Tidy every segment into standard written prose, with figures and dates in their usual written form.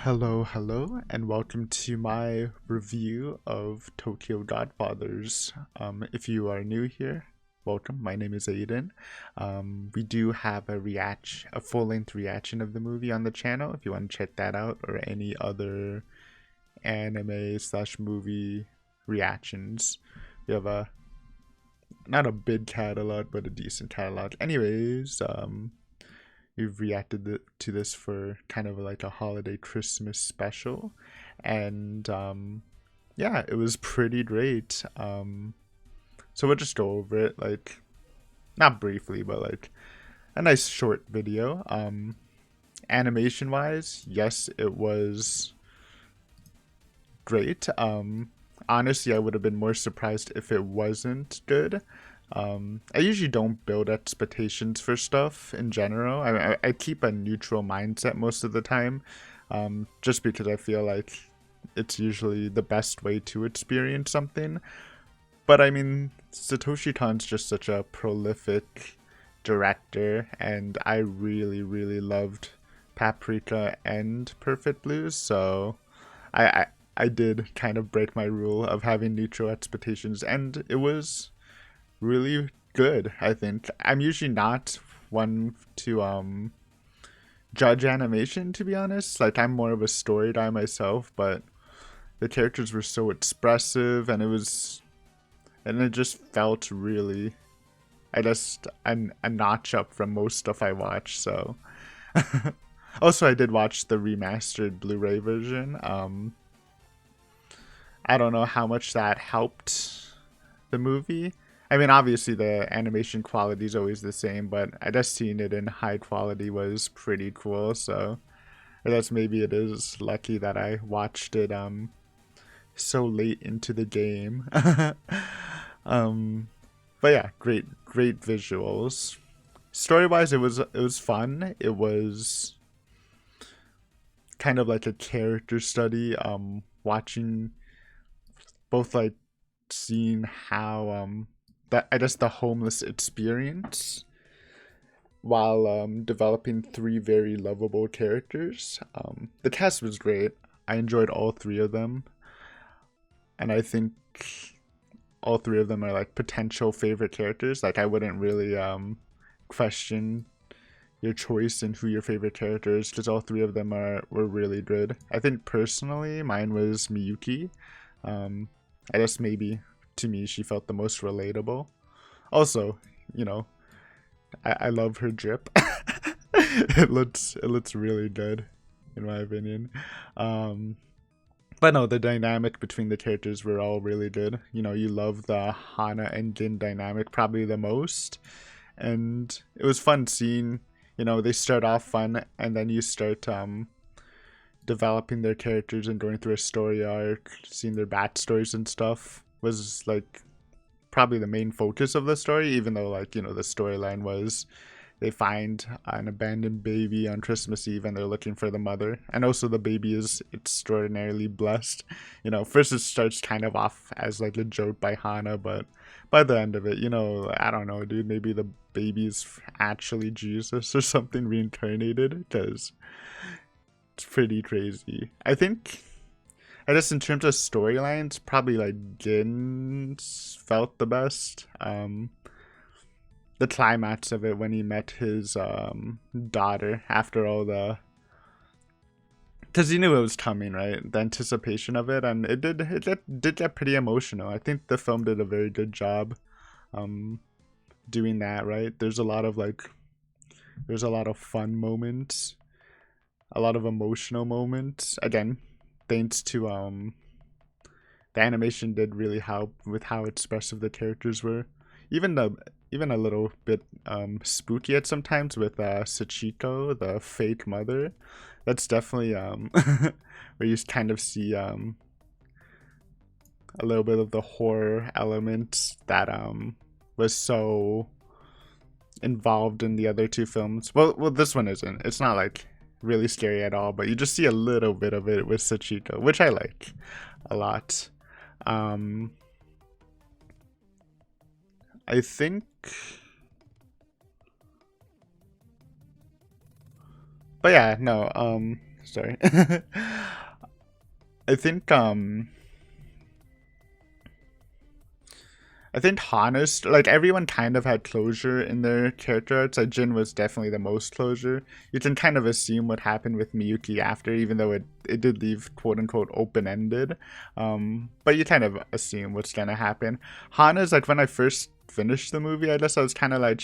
Hello, and welcome to my review of Tokyo Godfathers. If you are new here, welcome. My name is Aiden. We do have a full-length reaction of the movie on the channel. If you want to check that out, or any other anime/movie reactions, we have not a big catalog, but a decent catalog. Anyways, we've reacted to this for kind of like a holiday Christmas special, and yeah, it was pretty great. So we'll just go over it, like, not briefly, but like a nice short video. Animation wise, yes, it was great. Honestly, I would have been more surprised if it wasn't good. I usually don't build expectations for stuff in general. I keep a neutral mindset most of the time, just because I feel like it's usually the best way to experience something. But I mean, Satoshi Kon's just such a prolific director, and I really loved Paprika and Perfect Blues, so I, I I did kind of break my rule of having neutral expectations, and it was really good. I think I'm usually not one to judge animation, to be honest. Like, I'm more of a story guy myself, but the characters were so expressive, and it just felt really, I just a notch up from most stuff I watch. So also, I did watch the remastered Blu-ray version. I don't know how much that helped the movie. I mean, obviously the animation quality is always the same, but I guess seeing it in high quality was pretty cool. So I guess maybe it is lucky that I watched it so late into the game. um, but yeah, great visuals. Story wise, it was fun. It was kind of like a character study. Watching both, like, seeing how that, I guess, the homeless experience while developing three very lovable characters. The cast was great. I enjoyed all three of them, and I think all three of them are like potential favorite characters. Like, I wouldn't really question your choice in who your favorite character is, because all three of them were really good. I think personally mine was Miyuki. I guess maybe to me she felt the most relatable. Also, you know, I love her drip. It looks really good, in my opinion. But no, the dynamic between the characters were all really good. You know, you love the Hana and Gin dynamic probably the most, and it was fun seeing. You know, they start off fun, and then you start developing their characters and going through a story arc, seeing their backstories and stuff was like probably the main focus of the story, even though, like, you know, the storyline was they find an abandoned baby on Christmas Eve and they're looking for the mother. And also the baby is extraordinarily blessed. You know, first it starts kind of off as like a joke by Hana, but by the end of it, you know, I don't know, dude, maybe the baby's actually Jesus or something reincarnated, because it's pretty crazy. I guess in terms of storylines, probably like Gin's felt the best. The climax of it when he met his daughter after all the, because he knew it was coming, right? The anticipation of it, and it did get pretty emotional. I think the film did a very good job doing that, right? There's a lot of fun moments, a lot of emotional moments. Again, thanks to the animation did really help with how expressive the characters were. Even a little bit spooky at sometimes with Sachiko, the fake mother. That's definitely where you kind of see a little bit of the horror element that was so involved in the other two films. Well, this one isn't. It's not like really scary at all, but you just see a little bit of it with Sachiko, which I like a lot. I think, but yeah, no, Sorry. I think I think Hana's like everyone kind of had closure in their character arcs. Like Jin was definitely the most closure. You can kind of assume what happened with Miyuki after, even though it did leave quote unquote open ended. But you kind of assume what's gonna happen. Hana's like when I first finished the movie, I guess I was kind of like,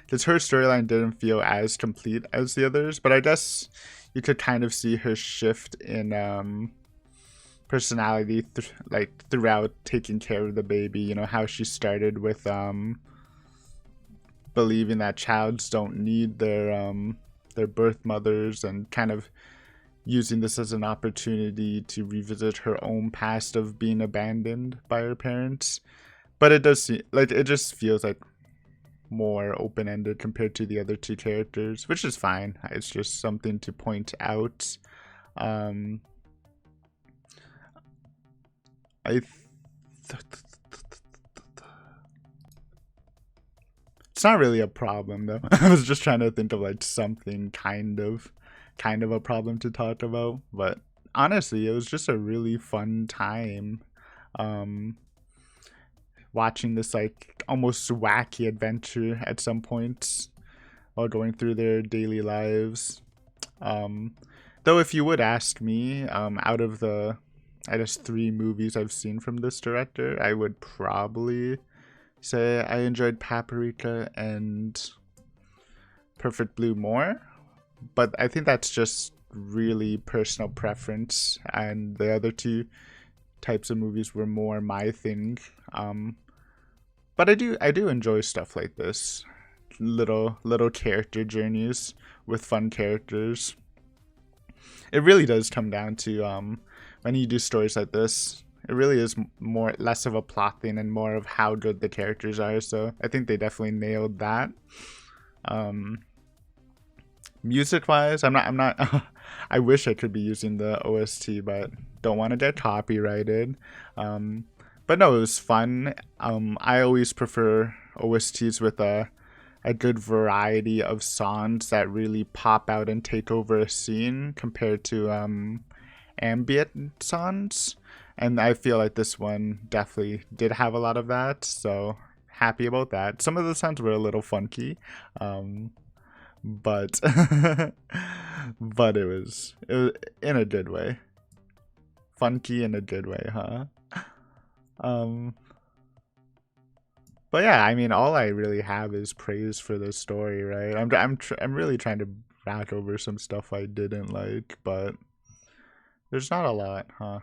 because her storyline didn't feel as complete as the others. But I guess you could kind of see her shift in personality like throughout taking care of the baby, you know, how she started with believing that childs don't need their birth mothers, and kind of using this as an opportunity to revisit her own past of being abandoned by her parents. But it does seem like it just feels like more open-ended compared to the other two characters, which is fine. It's just something to point out. I it's not really a problem though. I was just trying to think of like something kind of a problem to talk about, but honestly, it was just a really fun time watching this like almost wacky adventure at some points while going through their daily lives. Though if you would ask me, out of the I guess 3 movies I've seen from this director, I would probably say I enjoyed Paprika and Perfect Blue more. But I think that's just really personal preference, and the other 2 types of movies were more my thing. But I do enjoy stuff like this. Little character journeys with fun characters. It really does come down to when you do stories like this, it really is less of a plot thing and more of how good the characters are. So I think they definitely nailed that. Music wise, I'm not I wish I could be using the OST, but don't want to get copyrighted. But no, it was fun. I always prefer OSTs with a good variety of songs that really pop out and take over a scene compared to ambient songs, and I feel like this one definitely did have a lot of that, so happy about that. Some of the songs were a little funky, but but it was in a good way, funky in a good way, huh? But yeah, I mean, all I really have is praise for this story, right? I'm really trying to back over some stuff I didn't like, but there's not a lot, huh?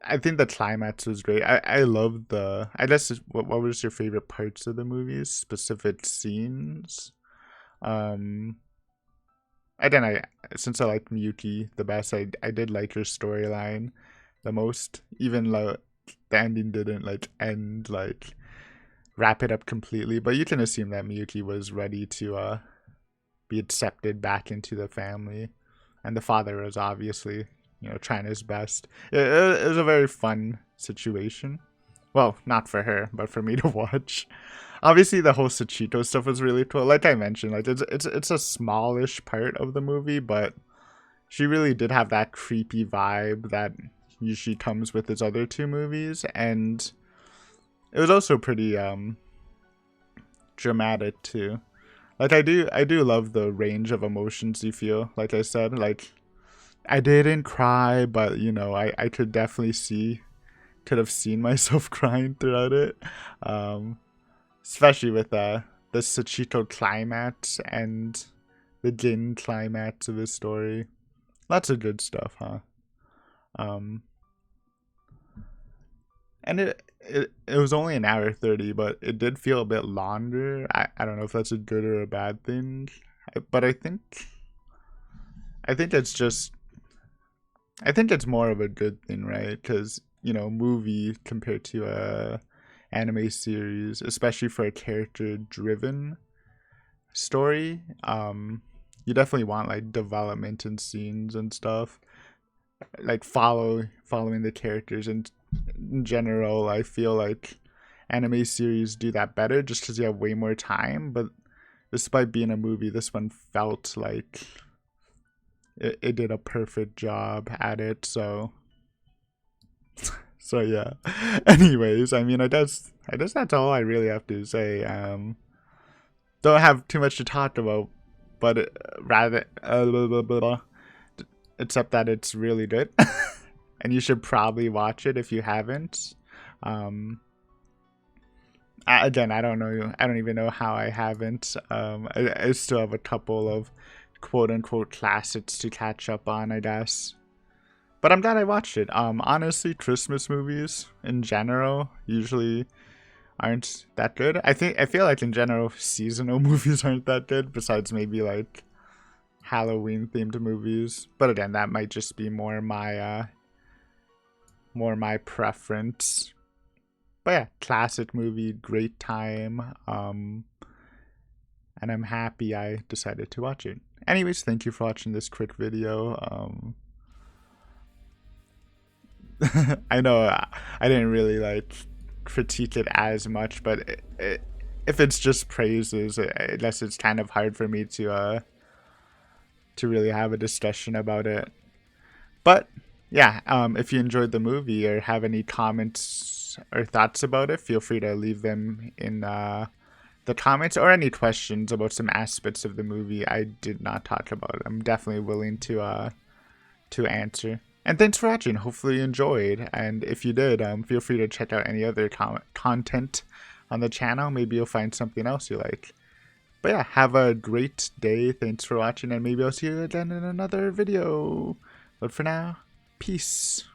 I think the climax was great. I love the. I guess what was your favorite parts of the movies? Specific scenes. Um, I since I like Miyuki the best, I did like her storyline the most. Even though the ending didn't like end like wrap it up completely, but you can assume that Miyuki was ready to be accepted back into the family, and the father was obviously, you know, trying his best. It was a very fun situation. Well, not for her, but for me to watch. Obviously, the whole Sachiko stuff was really cool. Like I mentioned, like it's a smallish part of the movie, but she really did have that creepy vibe that usually comes with his other 2 movies, and it was also pretty dramatic too. Like I do love the range of emotions you feel. Like I said, like I didn't cry, but you know, I could have seen myself crying throughout it. Especially with the Sachiko climax and the Jin climax of his story. Lots of good stuff, huh? And it was only an hour 30, but it did feel a bit longer. I don't know if that's a good or a bad thing, but I think it's just I think it's more of a good thing, right? Because, you know, movie compared to a anime series, especially for a character driven story, you definitely want like development and scenes and stuff, like following the characters. And in general, I feel like anime series do that better just because you have way more time. But despite being a movie, this one felt like it did a perfect job at it. So yeah. Anyways, I mean, I guess that's all I really have to say. Don't have too much to talk about, but rather blah, blah, blah, blah, except that it's really good, and you should probably watch it if you haven't. Again, I don't know. I don't even know how I haven't. I still have a couple of quote unquote classics to catch up on, I guess. But I'm glad I watched it. Honestly, Christmas movies in general usually aren't that good. I feel like in general seasonal movies aren't that good, besides maybe like Halloween themed movies. But again, that might just be more my preference. But yeah, classic movie, great time. And I'm happy I decided to watch it. Anyways, thank you for watching this quick video. I know I didn't really like critique it as much, but if it's just praises, I guess it's kind of hard for me to really have a discussion about it. But yeah, if you enjoyed the movie or have any comments or thoughts about it, feel free to leave them in the comments, or any questions about some aspects of the movie I did not talk about. I'm definitely willing to answer. And thanks for watching. Hopefully you enjoyed. And if you did, feel free to check out any other content on the channel. Maybe you'll find something else you like. But yeah, have a great day. Thanks for watching, and maybe I'll see you again in another video. But for now, peace.